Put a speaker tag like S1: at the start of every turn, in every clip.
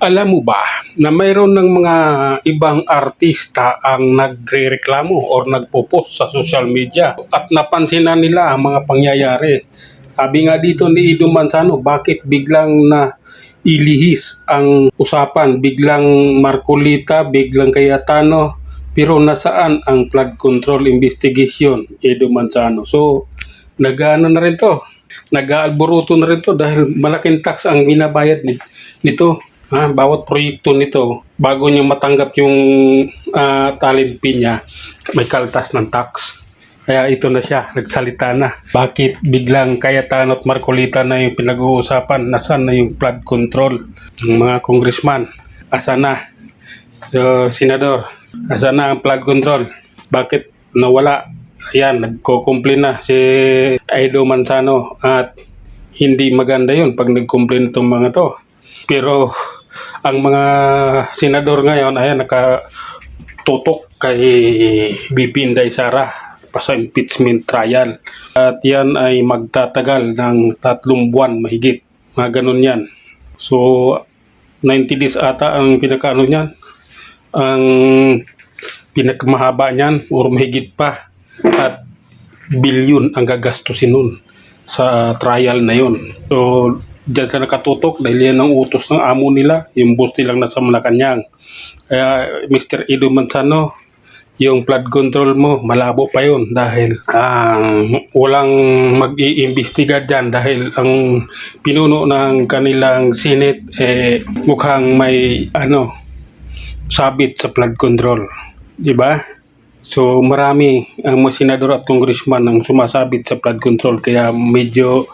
S1: Alam mo ba na mayroon ng mga ibang artista ang nagrereklamo or nagpo-post sa social media at napansin na nila ang mga pangyayari. Sabi nga dito ni Ido Manzano, bakit biglang na ilihis ang usapan, biglang Marcolita, biglang Cayetano, pero nasaan ang flood control investigation, Ido Manzano? So, nag-ano na rin to, nag-aalboruto na rin to dahil malaking tax ang binabayad nito. Bawat proyekto nito, bago niya matanggap yung talent fee niya, may kaltas ng tax. Kaya ito na siya, nagsalita na. Bakit biglang Cayetano at Marcolita na yung pinag-uusapan? Nasaan na yung flood control ng mga congressman? Asa na? Senador, asa na ang flood control? Bakit nawala? Ayan, nagko-complain na si Ido Manzano at hindi maganda yun pag nag-complain itong mga to. Pero ang mga senador ngayon ay nakatutok kay BP Inday Sara sa impeachment trial. At yan ay magtatagal ng 3 buwan mahigit. Mga ganun yan. So, 90 days ata ang pinakaano niyan. Ang pinakamahaba niyan or mahigit pa. At bilyon ang gagastusin nun sa trial na yun. So, diyan sa nakatutok dahil yan ang utos ng amo nila, yung boss nilang nasa Malacanang. Kaya Mr. Ido Manzano, yung flood control mo, malabo pa yun dahil walang mag-iimbestiga dyan dahil ang pinuno ng kanilang Senate mukhang may sabit sa flood control. Diba? So marami ang mga senador at congressman ang sumasabit sa flood control kaya medyo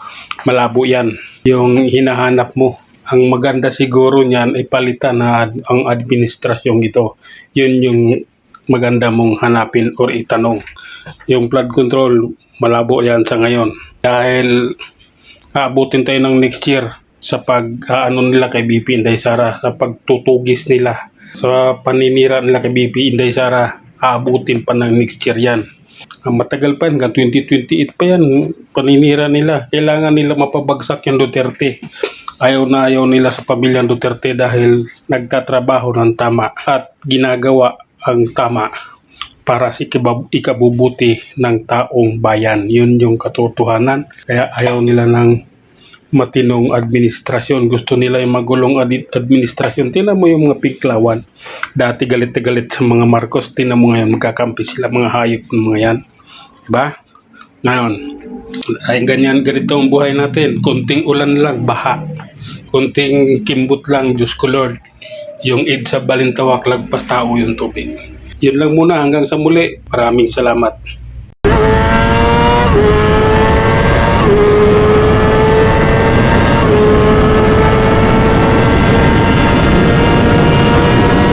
S1: malabo yan. Yung hinahanap mo, ang maganda siguro niyan ay palitan na ang administrasyong ito. Yun yung maganda mong hanapin or itanong. Yung flood control, malabo yan sa ngayon. Dahil aabutin tayo ng next year sa nila kay BP Inday Sara, sa pagtutugis nila, sa paninira nila kay BP Inday Sara, aabutin pa ng next year yan. Matagal pa yan, hanggang 2028 pa yan, paninira nila. Kailangan nila mapabagsak yung Duterte. Ayaw na ayaw nila sa pamilyang Duterte dahil nagtatrabaho ng tama at ginagawa ang tama para sa ikabubuti ng taong bayan. Yun yung katotohanan. Kaya ayaw nila ng matinong administrasyon. Gusto nila yung magulong administrasyon. Tingnan mo yung mga Pinklawan. Dati galit-galit sa mga Marcos. Tingnan mo ngayon, magkakampi sila, mga hayop ng mga yan. Diba? Ngayon, ay ganito ang buhay natin. Kunting ulan lang, baha. Kunting kimbot lang, Diyos ko Lord. Yung EDSA Balintawak, lagpas tao yung tubig. Yun lang muna, hanggang sa muli. Maraming salamat.